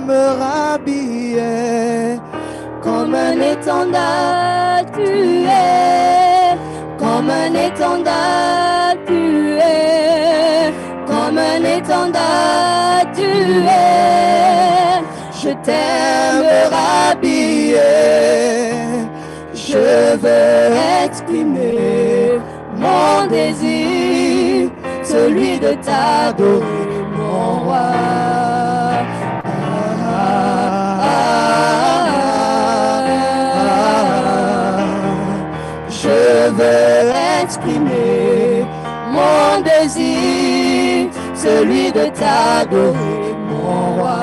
me rhabiller. Comme un étendard, tu es. Comme un étendard, tu es. Comme un étendard, tu es. Je t'aime rhabiller. Je veux exprimer mon désir, celui de t'adorer, mon roi. Je veux exprimer mon désir, celui de t'adorer, mon roi.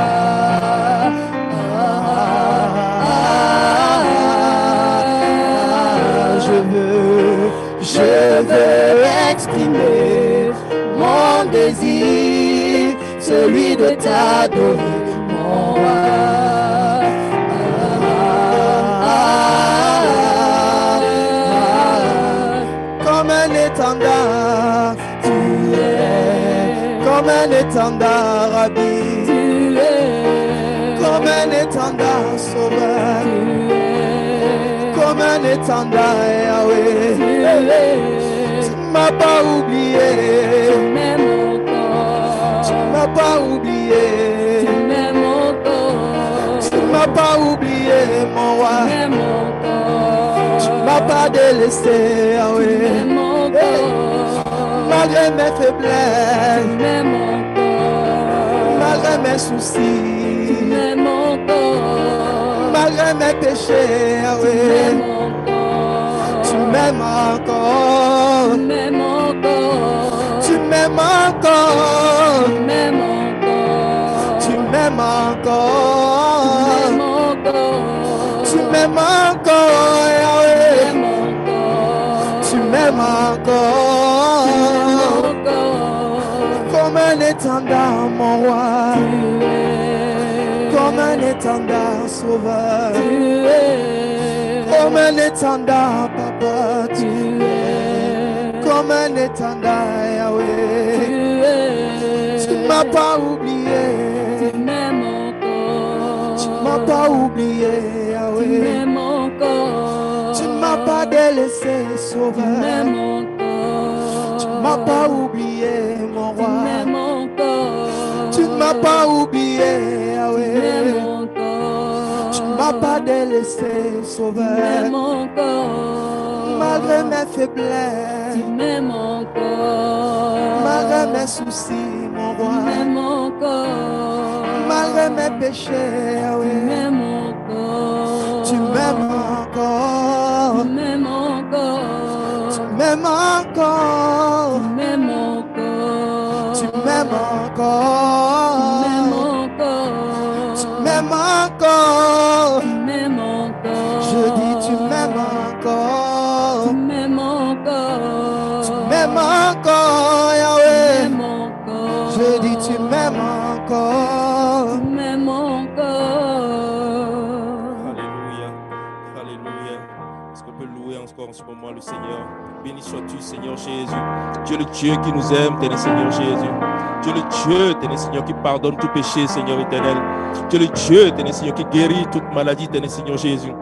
Je veux exprimer mon désir, celui de t'adorer, mon roi. Comme un étendard, tu es. Comme un étendard habillé, Tu es. comme un étendard sauveur, Tu es. comme un étendard Yahweh. Tu es. Tu m'as pas oublié, Tu m'aimes encore. tu m'as pas oublié, Tu m'aimes encore. tu m'as pas oublié mon Tu roi. m'aimes encore. Tu m'as pas délaissé Tu Yahweh. m'aimes encore. Malgré mes Tu faiblesses, m'aimes encore. malgré mes Tu soucis, m'aimes encore. malgré mes péchés, Tu Yahweh. m'aimes encore. Tu m'aimes encore, Tu m'aimes encore. tu m'aimes encore, Tu m'aimes encore. tu m'aimes encore, Tu m'aimes encore. tu m'aimes encore, Yahweh. Tu m'aimes encore. Tu m'aimes encore, comme un étendard, mon roi, Tu es. comme un étendard sauveur, Tu es. comme un étendard, papa, Tu es. comme un étendard, Yahweh. Tu es. Tu m'as pas oublié, Tu m'aimes encore. tu m'as pas oublié, Tu Yahweh. m'aimes encore. Tu m'as pas délaissé, Tu sauveur. m'aimes encore. Tu m'as pas oublié, mon Tu roi. m'aimes encore. Tu m'as pas oublié, Tu m'aimes Yahweh. encore. Tu m'as pas délaissé, Tu sauveur. m'aimes encore. Malgré mes Tu faiblesses, m'aimes encore. malgré mes soucis, mon Tu roi. m'aimes encore. Malgré mes péchés, Tu Yahweh. m'aimes encore. Tu m'aimes encore. Tu m'aimes encore. Tu m'aimes encore. Tu m'aimes encore. Tu m'aimes Tu encore. m'aimes encore. Tu m'aimes encore. Tu m'aimes encore. Je dis tu m'aimes encore. Tu m'aimes encore. Tu m'aimes encore, Tu Yahweh. m'aimes encore. Je dis tu m'aimes encore. Tu m'aimes encore. Alléluia. Alléluia. Est-ce qu'on peut louer encore en ce moment le Seigneur? Béni sois-tu, Seigneur Jésus. Dieu le Dieu qui nous aime, tel est Seigneur Jésus. Dieu le Dieu, tel est Seigneur qui pardonne tout péché, Seigneur éternel. Dieu le Dieu, tel est Seigneur qui guérit toute maladie, tel est Seigneur Jésus.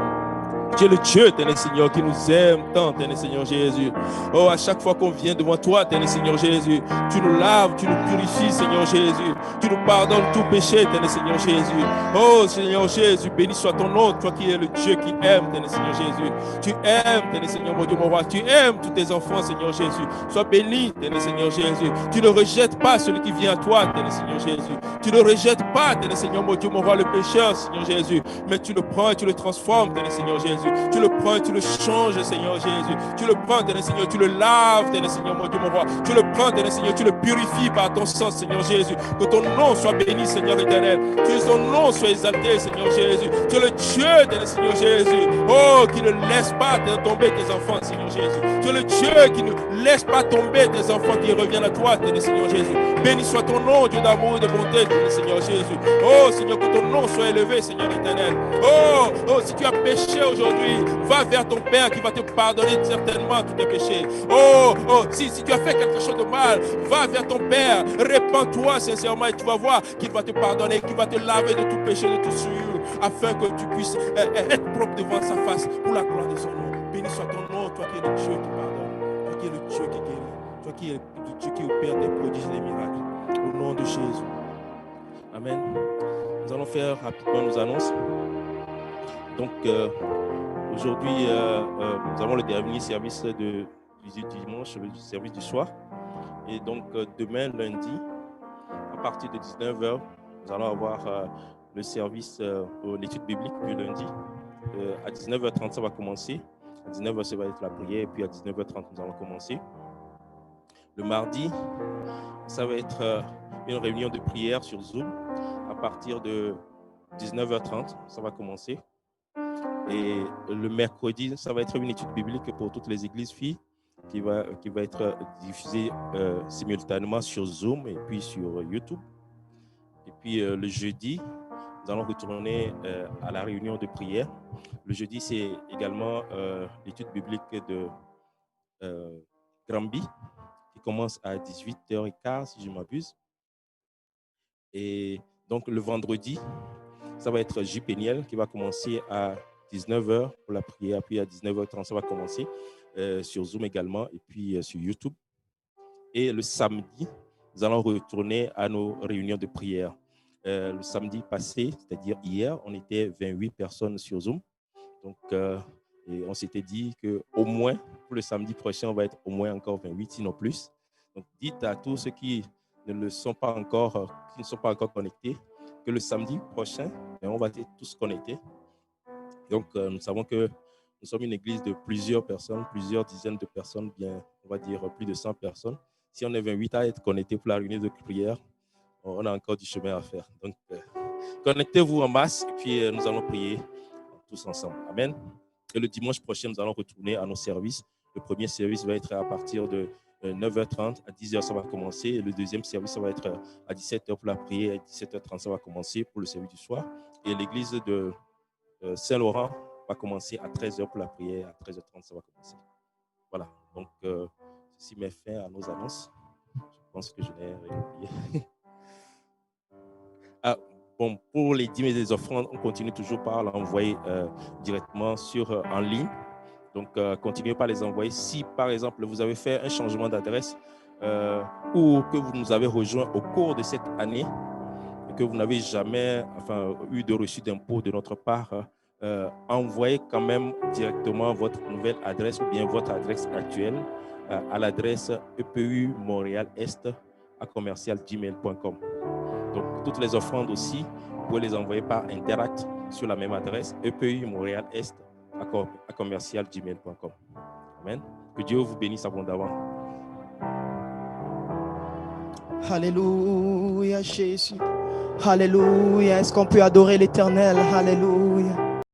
Dieu le Dieu, Éternel Seigneur, qui nous aime tant, Éternel Seigneur Jésus. Oh, à chaque fois qu'on vient devant toi, Éternel Seigneur Jésus, tu nous laves, tu nous purifies, Seigneur Jésus. Tu nous pardonnes tout péché, Éternel Seigneur Jésus. Oh, Seigneur Jésus, béni soit ton nom, toi qui es le Dieu qui aime, Éternel Seigneur Jésus. Tu aimes, Éternel Seigneur, mon Dieu, mon roi. Tu aimes tous tes enfants, Seigneur Jésus. Sois béni, Éternel Seigneur Jésus. Tu ne rejettes pas celui qui vient à toi, Éternel Seigneur Jésus. Tu ne rejettes pas, Éternel Seigneur, mon Dieu, mon roi, le pécheur, Seigneur Jésus. Mais tu le prends et tu le transformes, Éternel Seigneur Jésus. Tu le prends et tu le changes, Seigneur Jésus. Tu le prends, Éternel Seigneur, tu le laves, Éternel Seigneur, mon Dieu, mon roi. Tu le prends, Éternel Seigneur, tu le purifies par ton sang, Seigneur Jésus. Que ton nom soit béni, Seigneur éternel. Que ton nom soit exalté, Seigneur Jésus. Tu es le Dieu, Éternel Seigneur Jésus. Oh, qui ne laisse pas tomber tes enfants, Seigneur Jésus. Tu es le Dieu qui ne laisse pas tomber tes enfants qui reviennent à toi, Éternel Seigneur Jésus. Béni soit ton nom, Dieu d'amour et de bonté, Éternel Seigneur Jésus. Oh, Seigneur, que ton nom soit élevé, Seigneur éternel. Oh, si tu as péché aujourd'hui, aujourd'hui, va vers ton Père qui va te pardonner certainement tous tes péchés. Oh, si tu as fait quelque chose de mal, va vers ton Père, répands-toi sincèrement et tu vas voir qu'il va te pardonner, qu'il va te laver de tout péché, de tout souillure, afin que tu puisses être propre devant sa face pour la gloire de son nom. Béni soit ton nom, toi qui es le Dieu qui pardonne, toi qui es le Dieu qui guérit, toi qui es le Dieu qui opère des prodiges et des miracles. Au nom de Jésus. Amen. Nous allons faire rapidement nos annonces. Donc, aujourd'hui, nous avons le dernier service du dimanche, le service du soir. Et donc, demain, lundi, à partir de 19h, nous allons avoir le service, l'étude biblique du lundi. À 19h30, ça va commencer. À 19h, ça va être la prière. Et puis à 19h30, nous allons commencer. Le mardi, ça va être une réunion de prière sur Zoom. À partir de 19h30, ça va commencer. Et le mercredi, ça va être une étude biblique pour toutes les églises filles qui va être diffusée simultanément sur Zoom et puis sur YouTube. Et puis le jeudi, nous allons retourner à la réunion de prière. Le jeudi, c'est également l'étude biblique de Granby qui commence à 18h15, si je ne m'abuse. Et donc, le vendredi, ça va être J. Péniel qui va commencer à 19h pour la prière. Puis à 19h30, ça va commencer sur Zoom également et puis sur YouTube. Et le samedi, nous allons retourner à nos réunions de prière. Le samedi passé, c'est-à-dire hier, on était 28 personnes sur Zoom. Donc, et on s'était dit qu'au moins, pour le samedi prochain, on va être au moins encore 28, sinon plus. Donc, dites à tous ceux qui ne sont pas encore connectés, que le samedi prochain, on va être tous connectés. Donc, nous savons que nous sommes une église de plusieurs personnes, plusieurs dizaines de personnes, bien, on va dire plus de 100 personnes. Si on est 28 à être connectés pour la réunion de prière, on a encore du chemin à faire. Donc, connectez-vous en masse et puis nous allons prier tous ensemble. Amen. Et le dimanche prochain, nous allons retourner à nos services. Le premier service va être à partir de 9h30, à 10h, ça va commencer. Et le deuxième service, ça va être à 17h pour la prière. À 17h30, ça va commencer pour le service du soir. Et l'église de Saint-Laurent va commencer à 13h pour la prière. À 13h30, ça va commencer. Voilà. Donc, ceci met fin à nos annonces. Je pense que je n'ai rien oublié. Bon, pour les dîmes et les offrandes, on continue toujours par l'envoyer directement en ligne. Donc, continuez par les envoyer. Si, par exemple, vous avez fait un changement d'adresse ou que vous nous avez rejoint au cours de cette année et que vous n'avez jamais eu de reçu d'impôt de notre part, envoyez quand même directement votre nouvelle adresse ou bien votre adresse actuelle à l'adresse epu-montréal-est@commercial-gmail.com. Donc, toutes les offrandes aussi, vous pouvez les envoyer par Interact sur la même adresse, epu-montréal-est@commercial-gmail.com. Amen. Que Dieu vous bénisse abondamment. Alléluia, Jésus. Alléluia. Est-ce qu'on peut adorer l'Éternel? Alléluia.